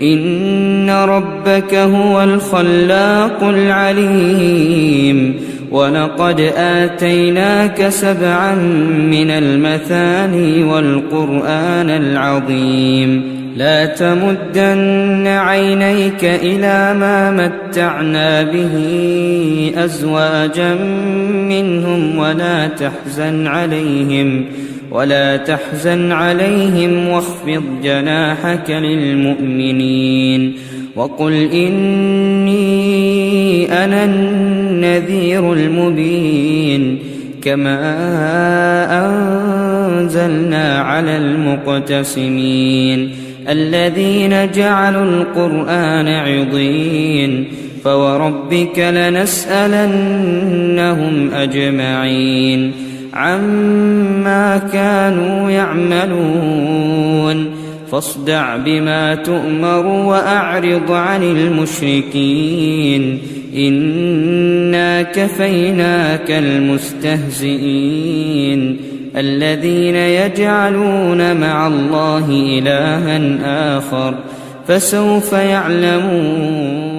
إن ربك هو الخلاق العليم ولقد آتيناك 7 من المثاني والقرآن العظيم لا تمدن عينيك إلى ما متعنا به أزواجا منهم ولا تحزن عليهم واخفض جناحك للمؤمنين وقل إني أنا النذير المبين كما أنزلنا على المقتسمين الذين جعلوا القرآن عضين فوربك لنسألنهم أجمعين عما كانوا يعملون فاصدع بما تؤمر وأعرض عن المشركين إنا كفيناك المستهزئين الذين يجعلون مع الله إلها آخر فسوف يعلمون.